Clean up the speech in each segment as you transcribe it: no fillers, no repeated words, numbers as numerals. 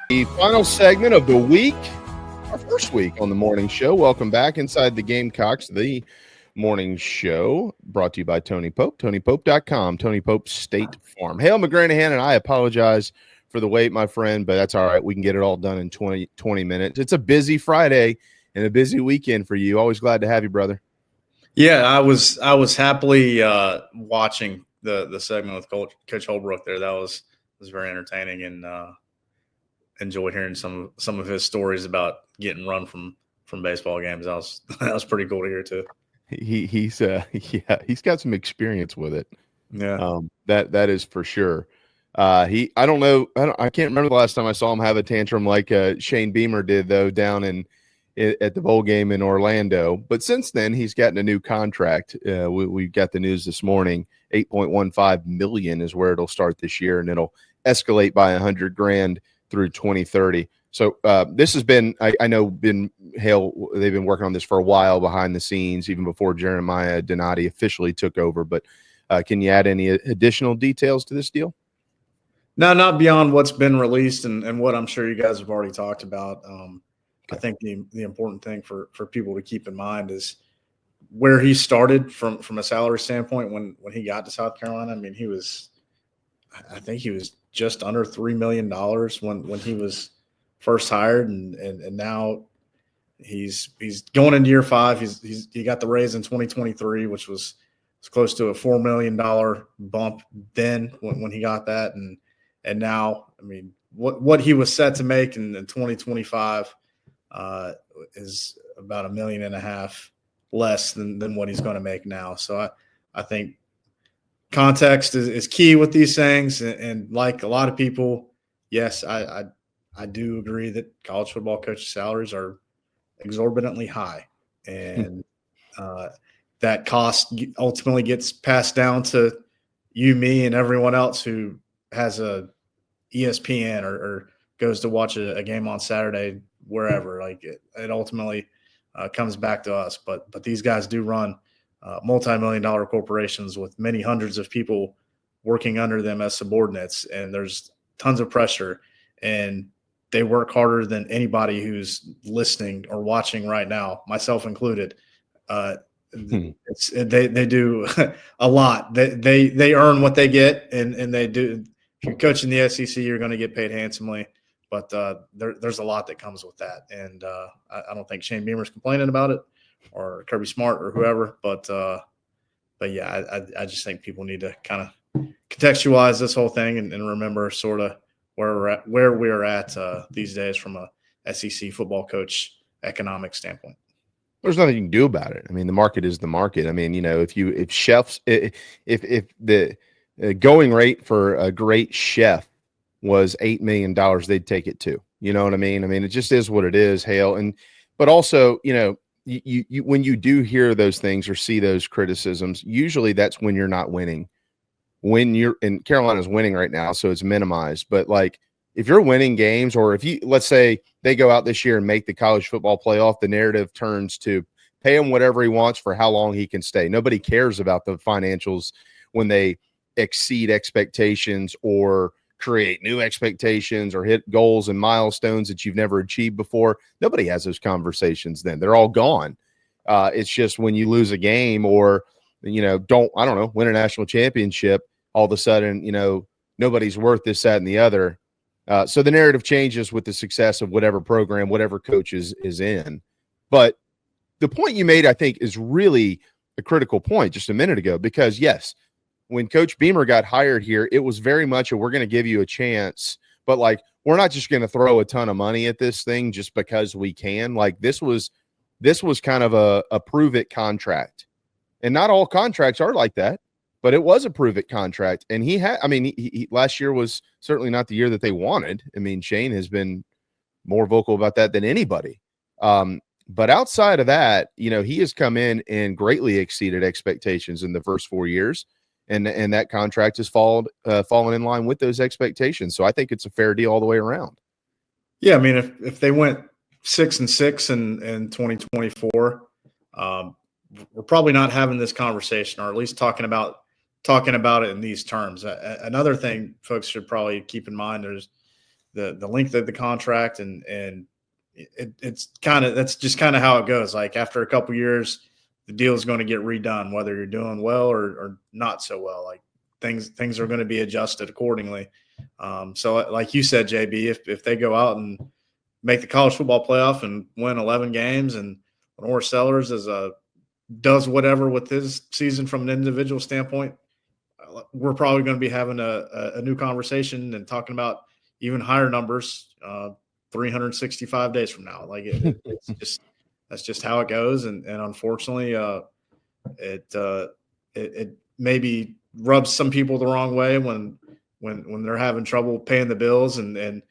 The final segment of the week, our first week on the morning show. Welcome back inside the Gamecocks, the morning show brought to you by Tony Pope, TonyPope.com, Tony Pope State Farm. Hale McGranahan, and I apologize for the wait, my friend, but that's all right. We can get it all done in 20 minutes. It's a busy Friday and a busy weekend for you. Always glad to have you, brother. Yeah, I was happily watching the segment with Coach Holbrook there. That was very entertaining, and enjoyed hearing some of his stories about getting run from baseball games. That was pretty cool to hear too. He's got some experience with it. Yeah, that is for sure. I can't remember the last time I saw him have a tantrum like Shane Beamer did though down at the bowl game in Orlando. But since then, he's gotten a new contract. We got the news this morning. $8.15 million is where it'll start this year, and it'll escalate by $100,000 through 2030. So this has been, I know, Hale. They've been working on this for a while behind the scenes, even before Jeremiah Donati officially took over. But can you add any additional details to this deal? No, not beyond what's been released and what I'm sure you guys have already talked about. I think the important thing for people to keep in mind is where he started from a salary standpoint when he got to South Carolina. I mean, I think he was just under $3 million when he was first hired, and now he's going into year 5. He got the raise in 2023, which was close to a $4 million bump then when he got that, and now, I mean, what he was set to make in 2025 is about $1.5 million less than what he's going to make now. So I think context is key with these things, and like a lot of people, yes, I do agree that college football coaches' salaries are exorbitantly high, and that cost ultimately gets passed down to you, me, and everyone else who has a ESPN or goes to watch a game on Saturday wherever. Like it ultimately comes back to us, but these guys do run multi-million-dollar corporations with many hundreds of people working under them as subordinates, and there's tons of pressure, and they work harder than anybody who's listening or watching right now, myself included. They do a lot. They earn what they get, and they do. If you're coaching the SEC, you're going to get paid handsomely, but there's a lot that comes with that, and I don't think Shane Beamer's complaining about it, or Kirby Smart or whoever, but yeah, I just think people need to kind of contextualize this whole thing and remember sort of where we're at these days from a SEC football coach economic standpoint. There's nothing you can do about it. I mean, the market is the market. I mean, if the going rate for a great chef was $8 million, they'd take it too. You know what I mean? I mean, it just is what it is, Hale. But also, you when you do hear those things or see those criticisms, usually that's when you're not winning. When you're in Carolina's winning right now, so it's minimized. But like, if you're winning games, or if let's say they go out this year and make the college football playoff, the narrative turns to pay him whatever he wants for how long he can stay. Nobody cares about the financials when they exceed expectations or create new expectations or hit goals and milestones that you've never achieved before. Nobody has those conversations then. They're all gone. It's just when you lose a game or, win a national championship, all of a sudden, nobody's worth this, that, and the other. So the narrative changes with the success of whatever program, whatever coach is in. But the point you made, I think, is really a critical point just a minute ago, because yes, when Coach Beamer got hired here, it was very much we're going to give you a chance, but like, we're not just going to throw a ton of money at this thing just because we can. Like, this was kind of a prove it contract, and not all contracts are like that, but it was a prove it contract. And he last year was certainly not the year that they wanted. I mean, Shane has been more vocal about that than anybody. But outside of that, he has come in and greatly exceeded expectations in the first 4 years. And that contract has fallen in line with those expectations. So I think it's a fair deal all the way around. Yeah, I mean, if they went 6-6 in 2024, we're probably not having this conversation, or at least talking about it in these terms. Another thing folks should probably keep in mind the length of the contract, and that's just kind of how it goes. Like after a couple years, the deal is going to get redone, whether you're doing well or not so well. Like things are going to be adjusted accordingly. So like you said, JB, if they go out and make the college football playoff and win 11 games, and Lenore Sellers does whatever with his season from an individual standpoint, we're probably going to be having a new conversation and talking about even higher numbers 365 days from now. Like that's just how it goes. And unfortunately, it maybe rubs some people the wrong way when they're having trouble paying the bills and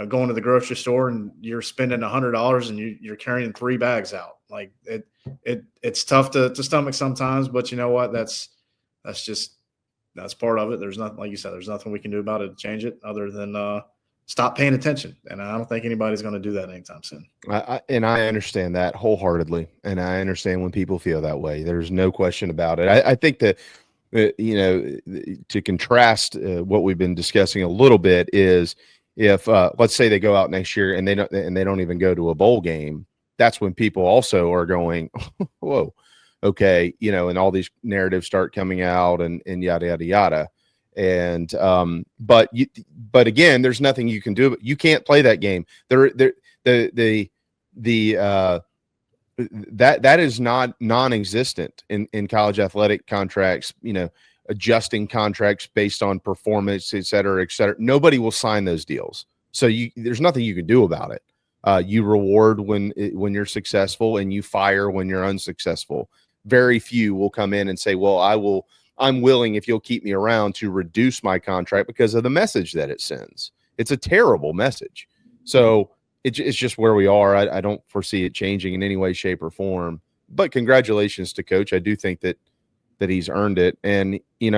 going to the grocery store and you're spending $100 and you're carrying 3 bags out. Like it's tough to stomach sometimes, but you know what? That's part of it. There's nothing, like you said, there's nothing we can do about it to change it other than stop paying attention. And I don't think anybody's going to do that anytime soon. And I understand that wholeheartedly. And I understand when people feel that way. There's no question about it. I think that, to contrast what we've been discussing a little bit is if let's say they go out next year and they don't even go to a bowl game, that's when people also are going, whoa, okay, and all these narratives start coming out and yada, yada, yada. And but again, there's nothing you can do. You can't play that game. That is not non-existent in college athletic contracts, adjusting contracts based on performance, et cetera, et cetera. Nobody will sign those deals. So there's nothing you can do about it. You reward when you're successful and you fire when you're unsuccessful. Very few will come in and say, well, I'm willing, if you'll keep me around, to reduce my contract because of the message that it sends. It's a terrible message. So it's just where we are. I don't foresee it changing in any way, shape, or form. But congratulations to Coach. I do think that he's earned it. And, you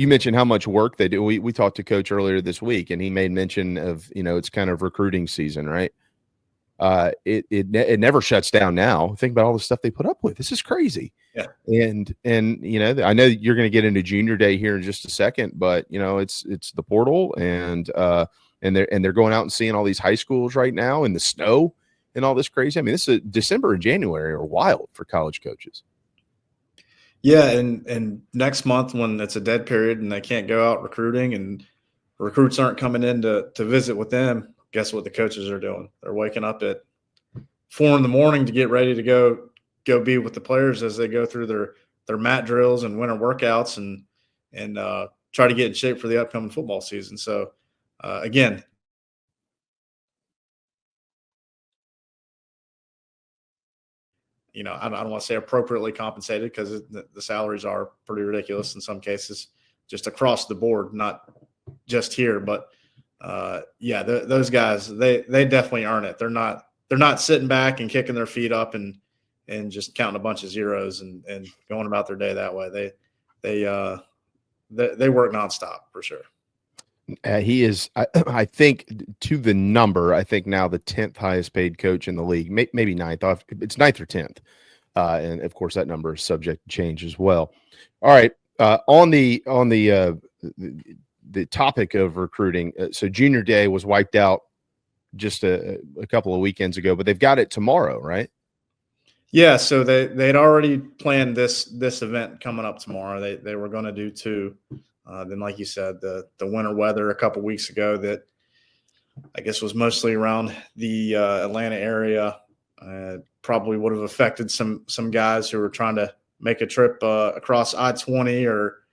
mentioned how much work they do. We talked to Coach earlier this week, and he made mention of, it's kind of recruiting season, right? It never shuts down now. Think about all the stuff they put up with. This is crazy. Yeah. And I know you're going to get into junior day here in just a second, but it's the portal and they're going out and seeing all these high schools right now in the snow and all this crazy. I mean, this is December and January are wild for college coaches. Yeah. And next month when it's a dead period and they can't go out recruiting and recruits aren't coming in to visit with them, guess what the coaches are doing? They're waking up at 4 a.m. to get ready to go be with the players as they go through their mat drills and winter workouts and try to get in shape for the upcoming football season. So again, I don't want to say appropriately compensated because the salaries are pretty ridiculous in some cases, just across the board, not just here, but those guys, they definitely earn it. They're not sitting back and kicking their feet up and just counting a bunch of zeros and going about their day that way. They work nonstop for sure. He is, I think, to the number, I think now the 10th highest paid coach in the league, maybe 9th. It's 9th or 10th. And of course that number is subject to change as well. All right. On the topic of recruiting, so junior day was wiped out just a couple of weekends ago, but they've got it tomorrow, right? Yeah, so they'd already planned this event coming up tomorrow. They were going to do 2. Then, like you said, the winter weather a couple weeks ago that I guess was mostly around the Atlanta area probably would have affected some guys who were trying to make a trip across I-20 or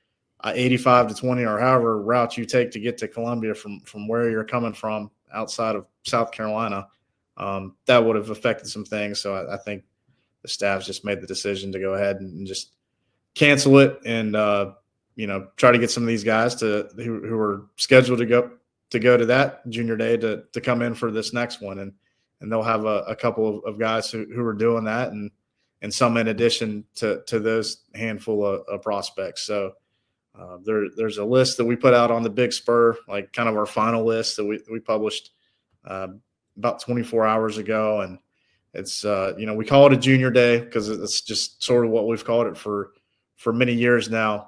85 to 20 or however route you take to get to Columbia from where you're coming from outside of South Carolina. That would have affected some things. So I think the staff just made the decision to go ahead and just cancel it and, try to get some of these guys who are scheduled to go to that junior day to come in for this next one. And they'll have a couple of guys who are doing that and some in addition to those handful of prospects. So there's a list that we put out on the Big Spur, like kind of our final list that we published about 24 hours ago. And it's, we call it a junior day because it's just sort of what we've called it for many years now.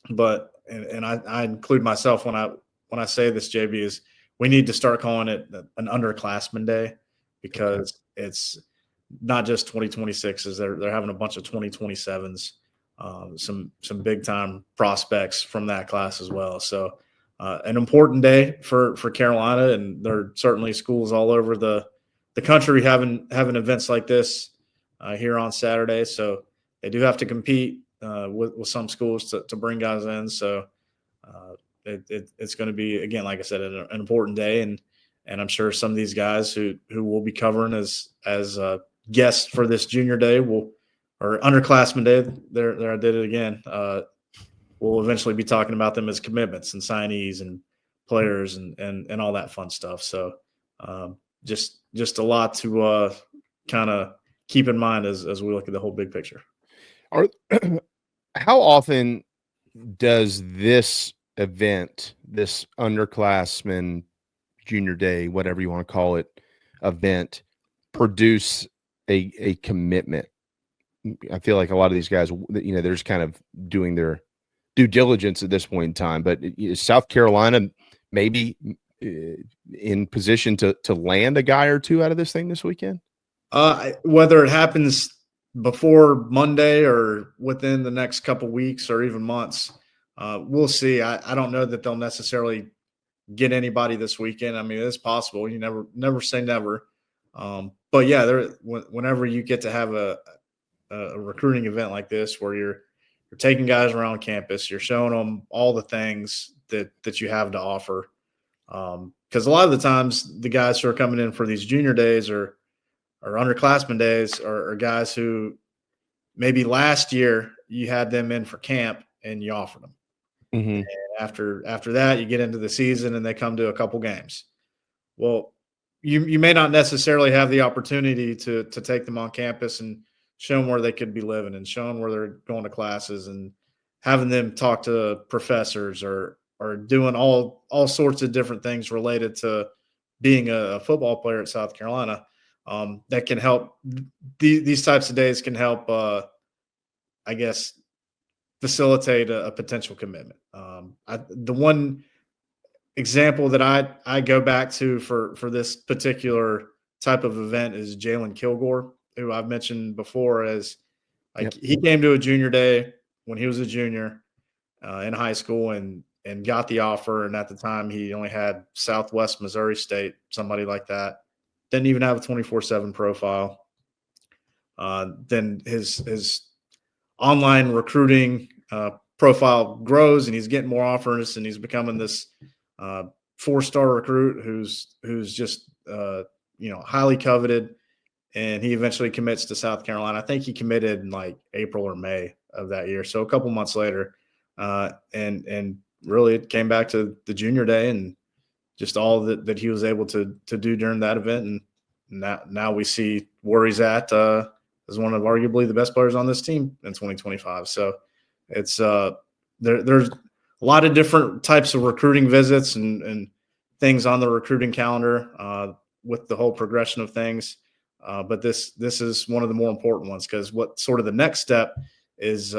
But, and I include myself when when I say this, JB, is we need to start calling it an underclassman day, because it's not just 2026s. They're having a bunch of 2027s, some big time prospects from that class as well. So an important day for Carolina, and there are certainly schools all over the country having events like this here on Saturday. So they do have to compete with some schools to bring guys in. So it's going to be, again, like I said, an important day, and I'm sure some of these guys who will be covering as guests for this junior day or underclassmen day. There I did it again. We'll eventually be talking about them as commitments and signees and players and all that fun stuff. So just a lot to kind of keep in mind as we look at the whole big picture. How often does this event, this underclassmen junior day, whatever you want to call it, event, produce a commitment? I feel like a lot of these guys, they're just kind of doing their due diligence at this point in time. But is South Carolina maybe in position to land a guy or two out of this thing this weekend? Whether it happens before Monday or within the next couple weeks or even months, we'll see. I don't know that they'll necessarily get anybody this weekend. I mean, it's possible. You never say never. But yeah, whenever you get to have a recruiting event like this, where you're taking guys around campus, you're showing them all the things that you have to offer. Because a lot of the times the guys who are coming in for these junior days or underclassmen days are guys who maybe last year you had them in for camp and you offered them. Mm-hmm. And after that, you get into the season and they come to a couple games. Well, you may not necessarily have the opportunity to take them on campus and show them where they could be living and show them where they're going to classes and having them talk to professors or doing all sorts of different things related to being a football player at South Carolina. That can help. These types of days can help, I guess, facilitate a potential commitment. The one example that I go back to for this particular type of event is Jalen Kilgore, who I've mentioned before as he came to a junior day when he was a junior in high school and got the offer. And at the time he only had Southwest Missouri State, somebody like that. Didn't even have a 24/7 profile. Then his online recruiting profile grows and he's getting more offers and he's becoming this 4-star recruit who's just highly coveted, and he eventually commits to South Carolina. I think he committed in like April or May of that year, so a couple months later, and really it came back to the junior day and just all that he was able to do during that event, and now we see where he's at as one of arguably the best players on this team in 2025. So it's there's a lot of different types of recruiting visits and things on the recruiting calendar with the whole progression of things. But this is one of the more important ones, because what sort of the next step is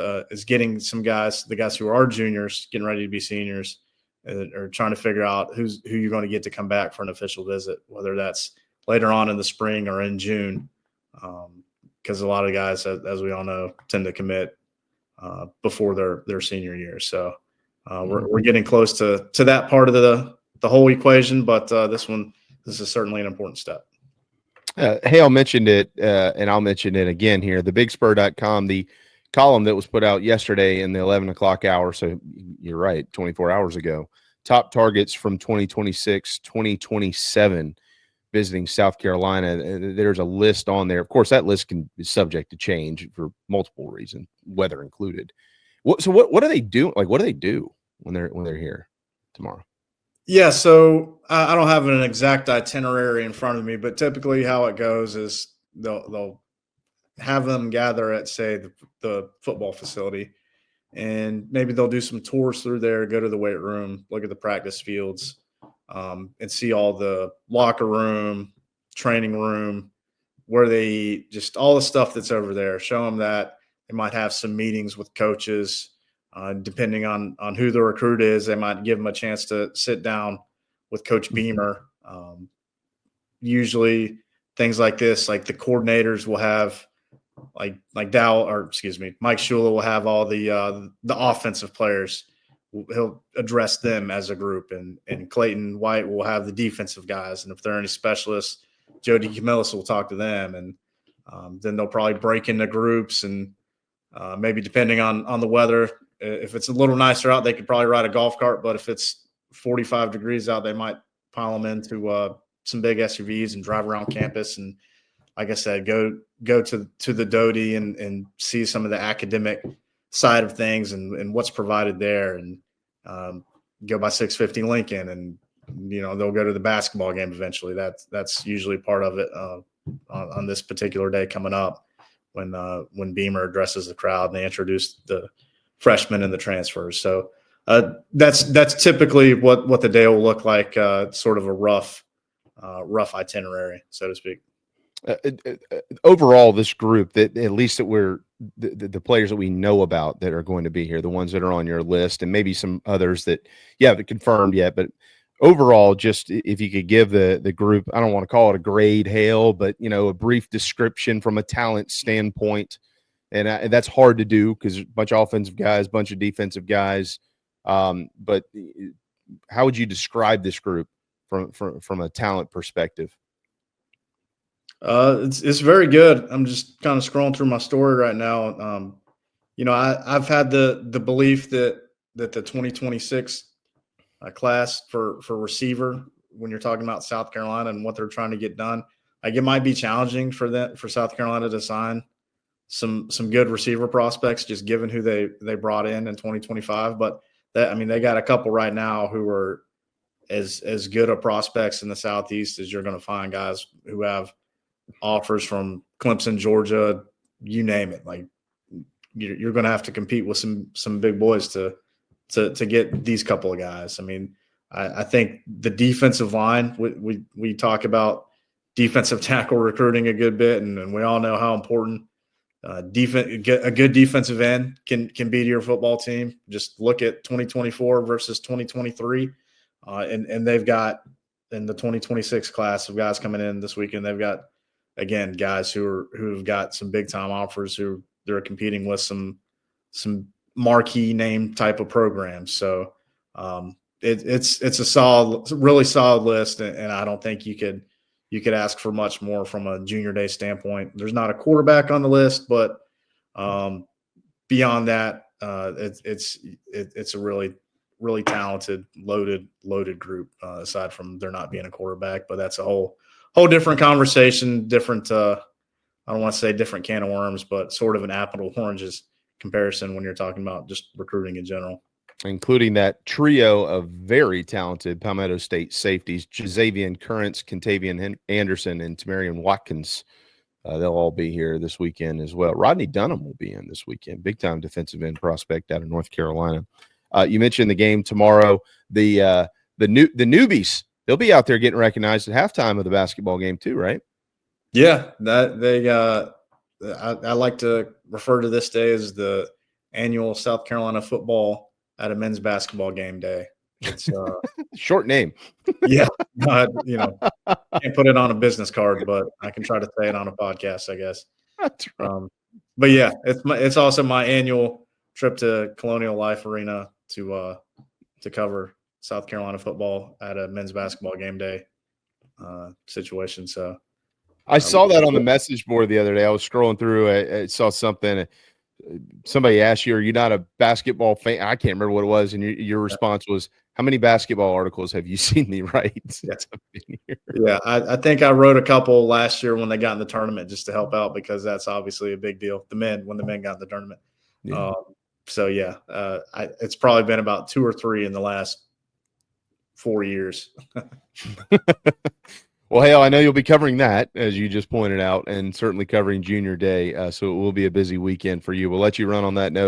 getting some guys, the guys who are juniors, getting ready to be seniors, or trying to figure out who you're going to get to come back for an official visit, whether that's later on in the spring or in June. Because a lot of guys, as we all know, tend to commit before their senior year. So we're getting close to that part of the whole equation, but this is certainly an important step. Hale mentioned it, and I'll mention it again here. TheBigSpur.com, the column that was put out yesterday in the 11 o'clock hour. So you're right, 24 hours ago. Top targets from 2026, 2027 visiting South Carolina. There's a list on there. Of course, that list can be subject to change for multiple reasons, weather included. What do they do? Like, what do they do when they're here tomorrow? Yeah, so I don't have an exact itinerary in front of me, but typically how it goes is they'll have them gather at, say, the football facility, and maybe they'll do some tours through there, go to the weight room, look at the practice fields, and see all the locker room, training room, where they eat, just all the stuff that's over there. Show them that. They might have some meetings with coaches, Depending on who the recruit is, they might give them a chance to sit down with Coach Beamer. Usually things like this, like the coordinators will have like Mike Shula will have all the offensive players. He'll address them as a group, and Clayton White will have the defensive guys. And if there are any specialists, Jody Camillus will talk to them, and then they'll probably break into groups, and maybe depending on the weather, if it's a little nicer out, they could probably ride a golf cart. But if it's 45 degrees out, they might pile them into some big SUVs and drive around campus. And like I said, go to the Doty and see some of the academic side of things and what's provided there, and go by 650 Lincoln, and they'll go to the basketball game eventually. That's usually part of it on this particular day coming up when Beamer addresses the crowd and they introduce the freshmen and the transfers. So that's typically what the day will look like. Sort of a rough itinerary, so to speak. Overall, this group, that at least that we're the players that we know about that are going to be here, the ones that are on your list, and maybe some others that you haven't confirmed yet, but overall, just if you could give the group, I don't want to call it a grade, Hale, but a brief description from a talent standpoint, and that's hard to do because a bunch of offensive guys, bunch of defensive guys, but how would you describe this group from a talent perspective? It's very good. I'm just kind of scrolling through my story right now. I've had the belief that the 2026 class for receiver, when you're talking about South Carolina and what they're trying to get done, like it might be challenging for South Carolina to sign some good receiver prospects, just given who they brought in 2025. But they got a couple right now who are as good of prospects in the Southeast as you're going to find, guys who have offers from Clemson, Georgia, you name it. Like you're going to have to compete with some big boys to get these couple of guys. I think the defensive line, we talk about defensive tackle recruiting a good bit, and we all know how important a good defensive end can be to your football team. Just look at 2024 versus 2023, and they've got in the 2026 class of guys coming in this weekend. They've got, again, guys who've got some big time offers who they're competing with some marquee name type of programs. So it's a really solid list, and I don't think you could ask for much more from a junior day standpoint. There's not a quarterback on the list, but beyond that, it's a really talented, loaded group. Aside from there not being a quarterback, but that's a whole different conversation, different. I don't want to say different can of worms, but sort of an apple to oranges comparison when you're talking about just recruiting in general. Including that trio of very talented Palmetto State safeties, Jazavian Currents, Contavian Anderson, and Tamarian Watkins. They'll all be here this weekend as well. Rodney Dunham will be in this weekend, big-time defensive end prospect out of North Carolina. You mentioned the game tomorrow. The newbies, they'll be out there getting recognized at halftime of the basketball game too, right? Yeah, I like to refer to this day as the annual South Carolina Football at a men's basketball game day. It's short name. Yeah, can't put it on a business card, but I can try to say it on a podcast, I guess. That's right. But yeah, it's also my annual trip to Colonia Life Arena to cover South Carolina football at a men's basketball game day situation. So I saw that on the message board the other day. I was scrolling through. I saw something. Somebody asked you, "Are you not a basketball fan?" I can't remember what it was, and your response was, "How many basketball articles have you seen me write since I've been here?" Yeah, I think I wrote a couple last year when they got in the tournament just to help out, because that's obviously a big deal. When the men got in the tournament. Yeah. So yeah, it's probably been about 2 or 3 in the last 4 years. Well, Hale, I know you'll be covering that, as you just pointed out, and certainly covering Junior Day. So it will be a busy weekend for you. We'll let you run on that note.